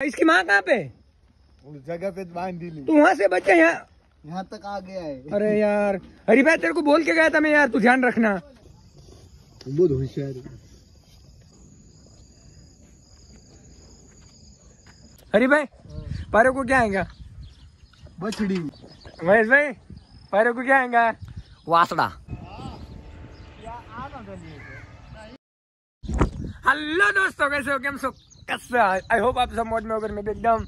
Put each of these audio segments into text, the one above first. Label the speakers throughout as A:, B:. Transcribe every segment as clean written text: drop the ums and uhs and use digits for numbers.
A: इसकी माँ कहाँ पे?
B: उस जगह पे बांध दी।
A: तू वहाँ से बच्चा
B: यहाँ तक आ गया है।
A: अरे यार हरी भाई तेरे को बोल के गया था मैं यार, तू ध्यान रखना।
B: बहुत होशियार।
A: हरी भाई पारो को क्या आएगा?
B: बछड़ी।
A: महेश भाई पारो को क्या आएगा? वासड़ा। हेलो दोस्तों, कैसे हो? कैसे हो? कैसे? आई होप आप सब मौज में होकर, मैं भी एकदम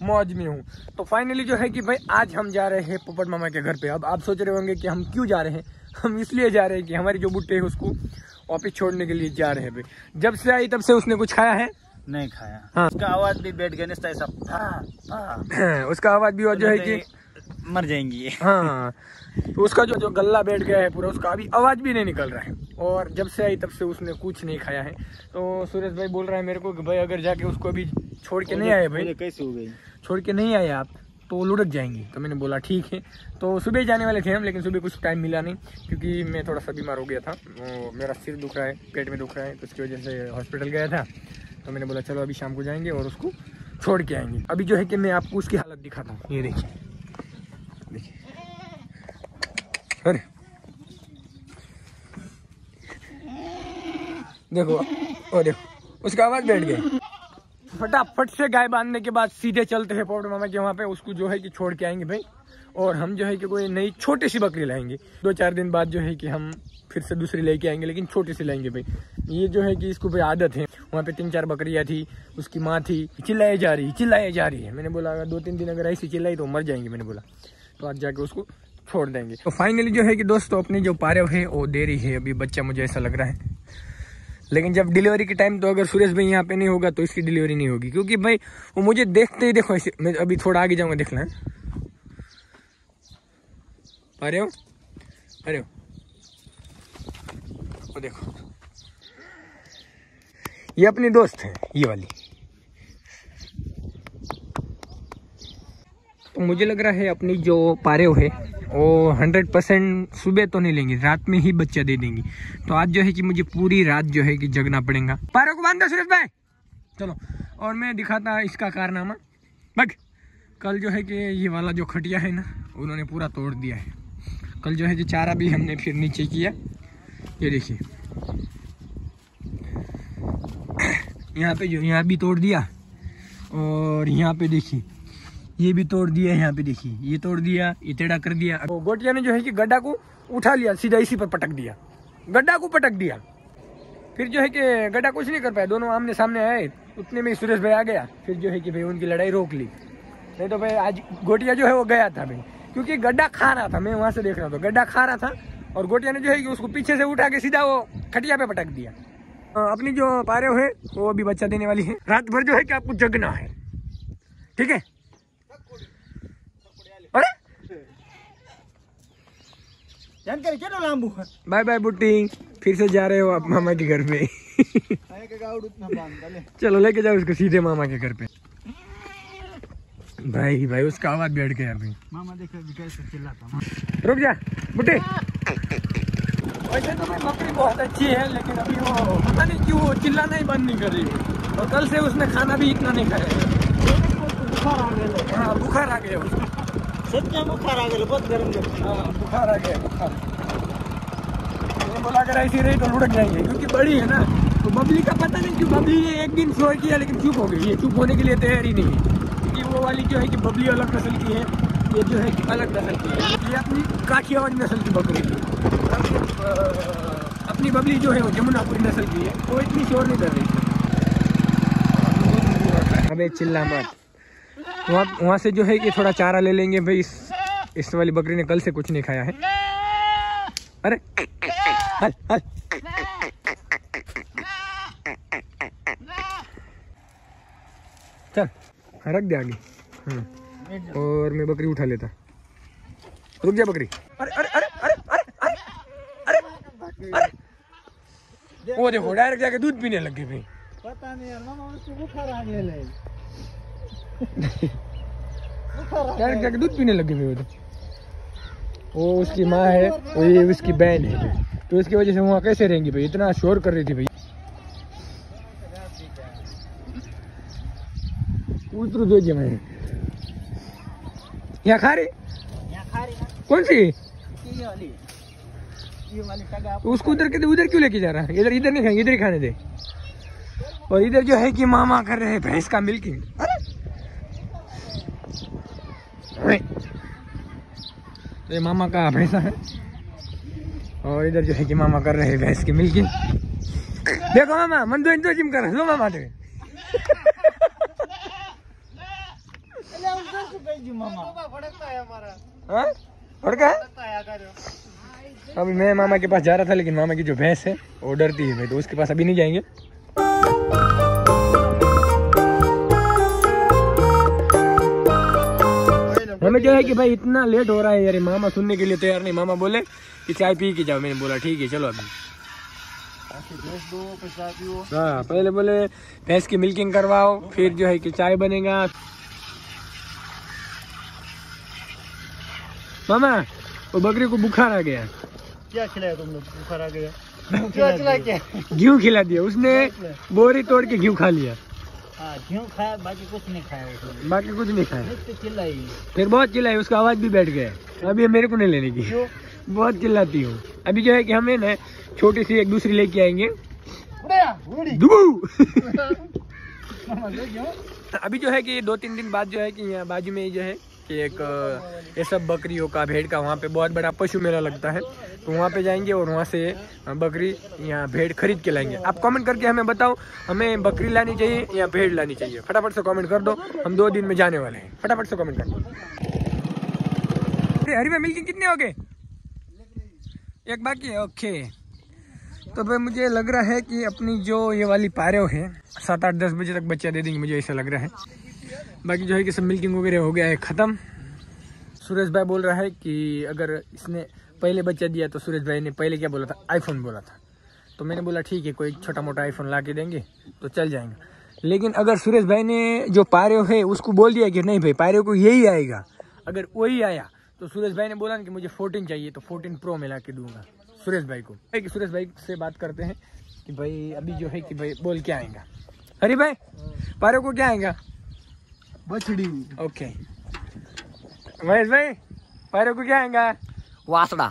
A: मौज में हूँ। तो फाइनली जो है कि भाई आज हम जा रहे हैं पोपट मामा के घर पे। अब आप सोच रहे होंगे कि हम क्यों जा रहे हैं। हम इसलिए जा रहे हैं कि हमारी जो बुट्टे है उसको वापिस छोड़ने के लिए जा रहे हैं भाई। जब से आई तब से उसने कुछ खाया है?
B: नहीं खाया।
A: हाँ।
B: उसका आवाज भी बैठ गया ऐसा।
A: उसका आवाज भी जो है कि
B: मर जाएंगी।
A: हाँ, तो उसका जो गला बैठ गया है पूरा, उसका अभी आवाज भी नहीं निकल रहा है। और जब से आई तब से उसने कुछ नहीं खाया है। तो सुरेश भाई बोल रहा है मेरे को कि भाई अगर जाके उसको अभी छोड़ के नहीं आए भाई, कैसे हो गई, छोड़ के नहीं आए आप तो लुढ़क जाएंगी। तो मैंने बोला ठीक है। तो सुबह जाने वाले थे हम, लेकिन सुबह कुछ टाइम मिला नहीं क्योंकि मैं थोड़ा सा बीमार हो गया था। मेरा सिर दुख रहा है, पेट में दुख रहा है, तो उसकी वजह से हॉस्पिटल गया था। तो मैंने बोला चलो अभी शाम को जाएंगे और उसको छोड़ के आएंगे। अभी जो है कि मैं आपको उसकी हालत दिखाता हूँ। ये देखिए देखिए, अरे देखो, और देखो उसका आवाज बैठ गया। फटाफट से गाय बांधने के बाद सीधे चलते हैं पोपट मामा के वहाँ पे, उसको जो है कि छोड़ के आएंगे भाई। और हम जो है कि कोई नई छोटी सी बकरी लाएंगे। 2-4 दिन बाद जो है कि हम फिर से दूसरी लेके आएंगे, लेकिन छोटी सी लाएंगे भाई। ये जो है कि इसको भाई आदत है। वहाँ पे 3-4 बकरियाँ थी, उसकी माँ थी, चिल्लाए जा रही है। मैंने बोला अगर 2-3 दिन अगर ऐसी चिल्लाई तो मर जाएंगे। मैंने बोला तो आज जाके उसको छोड़ देंगे। तो फाइनली जो है कि दोस्तों अपनी जो पारे है वो दे रही है अभी बच्चा, मुझे ऐसा लग रहा है। लेकिन जब डिलीवरी के टाइम, तो अगर सुरेश भाई यहाँ पे नहीं होगा तो इसकी डिलीवरी नहीं होगी, क्योंकि भाई वो मुझे देखते ही देखो ऐसे। मैं अभी थोड़ा आगे जाऊंगा, देखना है। अरे हो वो देखो, ये अपनी दोस्त है ये वाली। तो मुझे लग रहा है अपनी जो पारेव है वो 100% सुबह तो नहीं लेंगी, रात में ही बच्चा दे देंगी। तो आज जो है कि मुझे पूरी रात जो है कि जगना पड़ेगा। पारे को बांध दो सुरेश भाई, चलो। और मैं दिखाता इसका कारनामा। बट कल जो है कि ये वाला जो खटिया है ना, उन्होंने पूरा तोड़ दिया है। कल जो है कि चारा भी हमने फिर नीचे किया। ये देखिए यहाँ पे, जो यहाँ भी तोड़ दिया, और यहाँ पे देखिए ये भी तोड़ दिया। यहाँ पे देखिए ये तोड़ दिया, ये टेढ़ा कर दिया। तो गोटिया ने जो है कि गड्ढा को उठा लिया, सीधा इसी पर पटक दिया, गड्ढा को पटक दिया। फिर जो है कि गड्ढा कुछ नहीं कर पाया, दोनों आमने सामने आए। उतने में सुरेश भाई आ गया, फिर जो है कि भाई उनकी लड़ाई रोक ली। नहीं तो भाई आज गोटिया जो है वो गया था भाई, क्योंकि गड्ढा खा रहा था। मैं वहां से देख रहा था, गड्ढा खा रहा था, और गोटिया ने जो है कि उसको पीछे से उठा के सीधा वो खटिया पे पटक दिया। अपनी जो पारे है वो अभी बच्चा देने वाली है। रात भर जो है कि आपको जगना है, ठीक है? अरे
B: जानकारी क्या लांबू।
A: बाय बाय बुट्टी, फिर से जा रहे हो आप मामा के घर पे। चलो लेके जाओ उसको सीधे मामा के घर पे। भाई उसका आवाज बैठ गया अभी।
B: मामा देखो कैसे चिल्लाता।
A: रुक जा बुट्टी। वैसे तो भाई बकरी बहुत अच्छी है, लेकिन अभी वो पता नहीं क्यों चिल्लाना ही बंद नहीं कर रही है। और कल से उसने खाना भी इतना नहीं खाया। हाँ बुखार आ गया उसको,
B: सच में बुखार आ गया, बहुत गर्म।
A: हाँ बुखार आ गया, बुखार। मैंने बोला अगर ऐसी रही तो लुढ़क जाएंगे, क्योंकि बड़ी है ना। तो बबली का पता नहीं क्यों, बबली ये एक दिन शोर किया लेकिन चुप हो गई। ये चुप होने के लिए तैयार ही नहीं है, क्योंकि वो वाली जो है कि बबली अलग नस्ल की है, ये जो है कि अलग नस्ल की है। ये अपनी काठियावाड़ी नस्ल की बकरी है। अपनी बबली जो है वो जमुनापुरी नस्ल की है, वो इतनी शोर नहीं कर रही। अबे चिल्ला मत। वहाँ से जो है कि थोड़ा चारा ले लेंगे भाई। इस वाली बकरी ने कल से कुछ नहीं खाया है। अरे हल हल। चल रख दे आगे। और मैं बकरी उठा लेता। रुक जा बकरी। अरे अरे अरे अरे अरे अरे अरे, वो देखो डायरेक्ट जाके दूध पीने लग गए भाई।
B: पता नहीं यार मामा, उसको बुखार आ गया।
A: डायरेक्ट जाके दूध पीने लगे भाई। वो उसकी माँ है, वो ये उसकी बहन है, तो इसकी वजह से वहाँ कैसे रहेंगी भाई। इतना शोर कर रही थी भाई, उतरू दो मैं यहाँ खा रही कौन सी
B: ये वाली टगा
A: उसको उधर क्यों लेके जा रहा है? इधर नहीं खाएंगे, इधर ही खाने दे। और इधर जो है कि मामा कर रहे हैं भैंस का मिल्किंग। तो ये मामा का भैंसा है और इधर जो है कि मामा कर रहे हैं भैंस की मिल्किंग। देखो मामा मन तो जिम कर रहे मामा थे। फड़का है? अभी मैं मामा के पास जा रहा था लेकिन मामा की जो भैंस है वो डरती है भाई, तो उसके पास अभी नहीं जाएंगे। हमें जो है कि भाई इतना लेट हो रहा है यार, मामा सुनने के लिए तैयार नहीं। मामा बोले कि चाय पी के जाओ, मैंने बोला ठीक है चलो अभी। हाँ पहले बोले भैंस की मिल्किंग करवाओ, फिर जो है कि चाय बनेगा। मामा वो बकरी को बुखार आ गया।
B: क्या खिलाया तुम लोग? बुखार आ गया? क्या खिलाया? क्या
A: घी खिला दिया उसने, बोरी तोड़ के घी खा लिया।
B: घी खाया, बाकी कुछ नहीं खाया उसने।
A: बाकी कुछ नहीं खाया,
B: चिल्लाई,
A: फिर बहुत चिल्लाई, उसका आवाज भी बैठ गया। अभी मेरे को नहीं लेने की, बहुत चिल्लाती हूँ। अभी जो है कि हमें ना छोटी सी एक दूसरी लेके आएंगे। अभी जो है कि 2-3 दिन बाद जो है कि यहाँ बाजू में जो है कि एक ये सब बकरियों का भेड़ का वहाँ पे बहुत बड़ा पशु मेला लगता है, तो वहाँ पे जाएंगे और वहाँ से बकरी या भेड़ खरीद के लाएंगे। आप कमेंट करके हमें बताओ हमें बकरी लानी चाहिए या भेड़ लानी चाहिए, फटाफट से कमेंट कर दो। हम 2 दिन में जाने वाले हैं, फटाफट से कमेंट कर दो। हरी भाई मिल्किंग कितने हो गए? एक बाकी है, ओके। तो भाई मुझे लग रहा है कि अपनी जो ये वाली पारेव है 7-8-10 बजे तक बच्चा दे देंगे, मुझे ऐसा लग रहा है। बाकी जो है कि सब मिल्किंग वगैरह हो गया है ख़त्म। सुरेश भाई बोल रहा है कि अगर इसने पहले बच्चा दिया तो सुरेश भाई ने पहले क्या बोला था? आईफोन बोला था। तो मैंने बोला ठीक है कोई छोटा मोटा आईफोन ला के देंगे तो चल जाएंगे। लेकिन अगर सुरेश भाई ने जो पारेव है उसको बोल दिया कि नहीं भाई पारेव को यही आएगा, अगर वही आया तो सुरेश भाई ने बोला कि मुझे 14 चाहिए तो 14 प्रो में ला के दूंगा सुरेश भाई को। सुरेश भाई से बात करते हैं कि भाई अभी जो है कि भाई बोल क्या आएगा। हरी भाई पारेव को क्या आएगा?
B: बछड़ी।
A: ओके महेश भाई पारेव को क्या आएगा?
C: वासड़ा।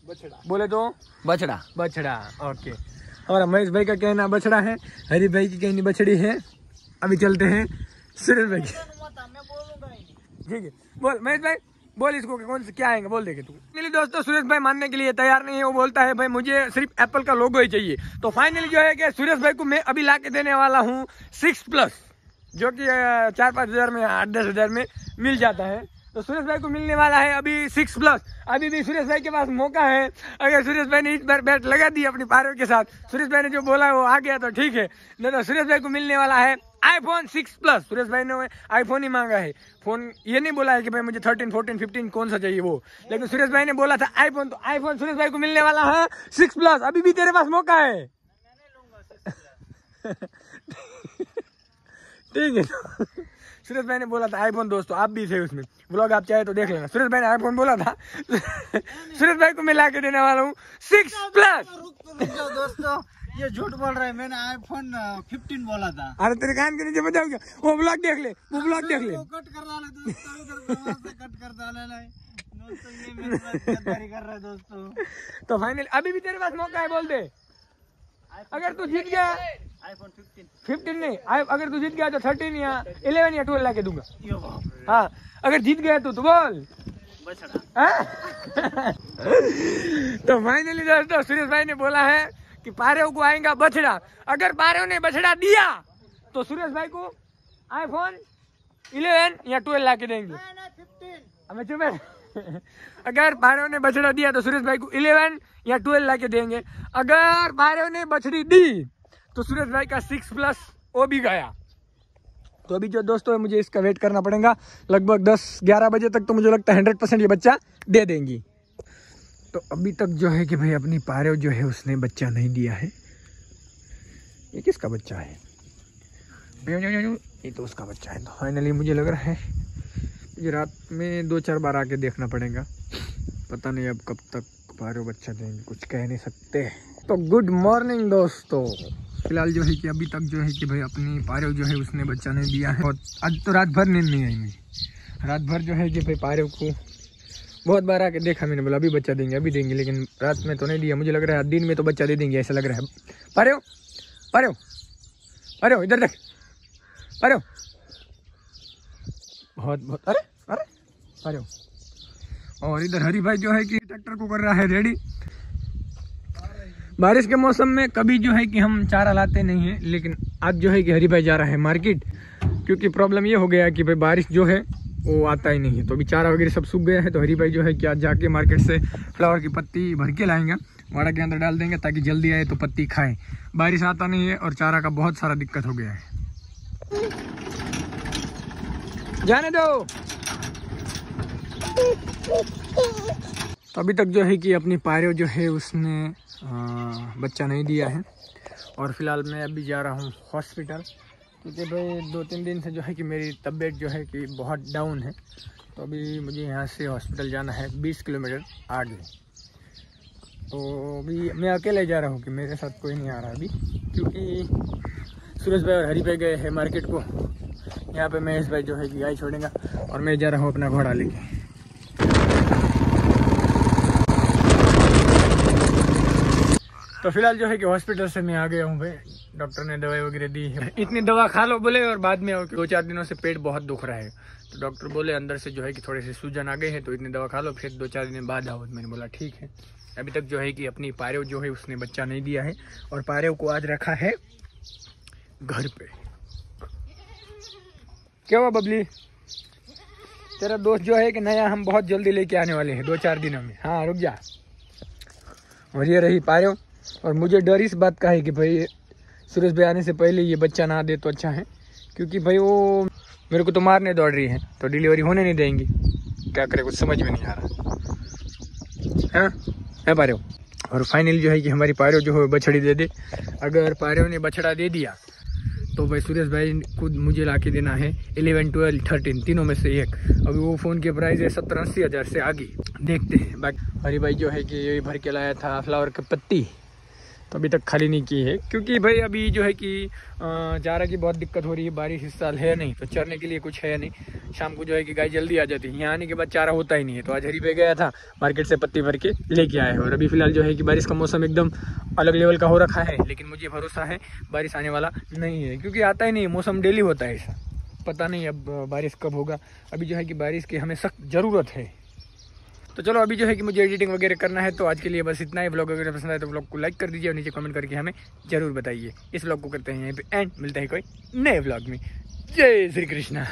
B: बछड़ा
A: बोले तो
C: बछड़ा।
A: बछड़ा। ओके हमारा महेश भाई का कहना बछड़ा है, हरी भाई की कहनी बछड़ी है। अभी चलते हैं सुरेश भाई। ठीक है बोल महेश भाई, बोल इसको कौन से क्या आएंगे बोल देंगे तू। फाइनली दोस्तों सुरेश भाई मानने के लिए तैयार नहीं है, वो बोलता है भाई मुझे सिर्फ एप्पल का लोगो ही चाहिए। तो फाइनली जो है कि सुरेश भाई को मैं अभी ला के देने वाला हूँ 6+ जो कि 4-5 हज़ार में 8-10 हज़ार में मिल जाता है। तो सुरेश भाई को मिलने वाला है अभी 6+। अभी भी सुरेश भाई के पास मौका है, अगर सुरेश भाई ने इस बार बैट लगा दी अपनी पारों के साथ, सुरेश भाई ने जो बोला वो आ गया तो ठीक है, नहीं तो सुरेश भाई को मिलने वाला है iPhone 6+। सुरेश भाई ने आईफोन ही मांगा है, फोन ये नहीं बोला है कि भाई मुझे 13, 14, 15 कौन सा चाहिए वो, लेकिन सुरेश भाई ने बोला था आईफोन, तो आईफोन सुरेश भाई को मिलने वाला है 6+। अभी भी तेरे पास मौका है। ठीक है सुरेश भाई ने बोला था आईफोन, दोस्तों आप भी थे उसमें, व्लॉग आप चाहे तो देख लेना। सुरेश भाई ने आईफोन बोला था सुरेश भाई को मैं ला के देने वाला हूँ 6+।
B: दोस्तों ये झूठ बोल रहा है, मैंने आईफोन 15 बोला था।
A: अरे तेरे कान के नीचे बताओ क्या, वो ब्लॉग देख ले, वो ब्लॉग देख ले।
B: कट कर डाले दोस्तों, कट कर डाले दोस्तों, ये मेरे साथ गद्दारी कर रहा है दोस्तों।
A: तो फाइनल अभी भी तेरे पास मौका है, बोल दे। अगर तू जीत गया
B: आईफोन
A: 15 नहीं, अगर तू जीत गया तो 13 या 11 या 12 ला के दूंगा। हाँ अगर जीत गया तो बोल। तो फाइनली दोस्तों सुरेश भाई ने बोला है कि पारेव को आएगा बछड़ा। अगर पारेव ने बछड़ा दिया तो सुरेश भाई को आईफोन 11 या 12 ला के देंगे। हमें चुप है। अगर पारेव ने बछड़ा दिया तो सुरेश भाई को 11 या 12 ला के देंगे। अगर पारेव ने बछड़ी दी तो सुरेश भाई का 6+ वो भी गया। तो अभी जो दोस्तों है मुझे इसका वेट करना पड़ेगा लगभग 10-11 बजे तक, तो मुझे लगता है 100% ये बच्चा दे देंगी। तो अभी तक जो है कि भाई अपनी पारेव जो है उसने बच्चा नहीं दिया है। ये किसका बच्चा है? ये तो उसका बच्चा है। तो फाइनली मुझे लग रहा है ये रात में 2-4 बार आके देखना पड़ेगा, पता नहीं अब कब तक पारेव बच्चा देंगे, कुछ कह नहीं सकते। तो गुड मॉर्निंग दोस्तों, फिलहाल जो है कि अभी तक जो है कि भाई अपनी पारो जो है उसने बच्चा नहीं दिया है। और आज तो रात भर नींद नहीं आई मुझे। रात भर जो है कि भाई पारो को बहुत बार आके देखा मैंने, बोला अभी बच्चा देंगे अभी देंगे, लेकिन रात में तो नहीं दिया। मुझे लग रहा है दिन में तो बच्चा दे देंगे ऐसा लग रहा है। पारो पारो पारो इधर देख पारो, बहुत बहुत अरे अरे पारो। और इधर हरी भाई जो है कि ट्रैक्टर को कर रहा है रेडी। बारिश के मौसम में कभी जो है कि हम चारा लाते नहीं है, लेकिन आज जो है कि हरी भाई जा रहा है मार्केट, क्योंकि प्रॉब्लम ये हो गया कि भाई बारिश जो है वो आता ही नहीं है। तो अभी चारा वगैरह सब सूख गया है, तो हरी भाई जो है कि आज जाके मार्केट से फ्लावर की पत्ती भर के लाएंगे, वाड़ा के अंदर डाल देंगे ताकि जल्दी आए तो पत्ती खाए। बारिश आता नहीं है और चारा का बहुत सारा दिक्कत हो गया है। जाने दो। तो अभी तक जो है कि अपनी पारो जो है उसने बच्चा नहीं दिया है। और फिलहाल मैं अभी जा रहा हूँ हॉस्पिटल, क्योंकि भाई 2-3 दिन से जो है कि मेरी तबीयत जो है कि बहुत डाउन है। तो अभी मुझे यहाँ से हॉस्पिटल जाना है 20 किलोमीटर आगे। तो अभी मैं अकेले जा रहा हूँ, कि मेरे साथ कोई नहीं आ रहा अभी, क्योंकि सूरज भाई और हरी भाई गए हैं मार्केट को। यहाँ पे महेश भाई जो है कि गाय छोड़ेगा और मैं जा रहा हूँ अपना घोड़ा लेके। तो फिलहाल जो है कि हॉस्पिटल से मैं आ गया हूँ भाई। डॉक्टर ने दवाई वगैरह दी है। इतनी दवा खा लो बोले और बाद में 2-4 दिनों से पेट बहुत दुख रहा है। तो डॉक्टर बोले अंदर से जो है कि थोड़े से सूजन आ गए हैं, तो इतनी दवा खा लो, फिर 2-4 दिन बाद आओ। मैंने बोला ठीक है। अभी तक जो है कि अपनी पारो जो है उसने बच्चा नहीं दिया है, और पारो को आज रखा है घर पे। क्या हुआ बबली? तेरा दोस्त जो है कि नया हम बहुत जल्दी लेके आने वाले हैं 2-4 दिनों में। हाँ रुक जा। और ये रही पारो। और मुझे डर इस बात का है कि भाई सूरज भाई आने से पहले ये बच्चा ना दे तो अच्छा है, क्योंकि भाई वो मेरे को तो मारने दौड़ रही है, तो डिलीवरी होने नहीं देंगी। क्या करे कुछ समझ में नहीं आ रहा है पारो। और फाइनली जो है कि हमारी पारो जो है बछड़ी दे दे। अगर पारो ने बछड़ा दे दिया तो भाई सुरेश भाई खुद मुझे ला के देना है 11, 12, 13 तीनों में से एक। अभी वो फ़ोन के प्राइस है 70-80 हज़ार से आगे, देखते हैं। बाकी हरी भाई जो है कि ये भर के लाया था फ्लावर की पत्ती, तो अभी तक खाली नहीं की है, क्योंकि भाई अभी जो है कि चारा की बहुत दिक्कत हो रही है। बारिश इस साल है नहीं, तो चरने के लिए कुछ है नहीं। शाम को जो है कि गाय जल्दी आ जाती है, यहाँ आने के बाद चारा होता ही नहीं है। तो आज हरी पे गया था मार्केट से पत्ती भर के लेके आया है। और अभी फिलहाल जो है कि बारिश का मौसम एकदम अलग लेवल का हो रखा है, लेकिन मुझे भरोसा है बारिश आने वाला नहीं है, क्योंकि आता ही नहीं, मौसम डेली होता है ऐसा। पता नहीं अब बारिश कब होगा। अभी जो है कि बारिश की हमें सख्त ज़रूरत है। तो चलो अभी जो है कि मुझे एडिटिंग वगैरह करना है, तो आज के लिए बस इतना ही। व्लॉग वगैरह पसंद आए तो व्लॉग को लाइक कर दीजिए और नीचे कमेंट करके हमें जरूर बताइए। इस व्लॉग को करते हैं यहीं पे एंड। मिलता है कोई नए व्लॉग में। जय श्री कृष्णा।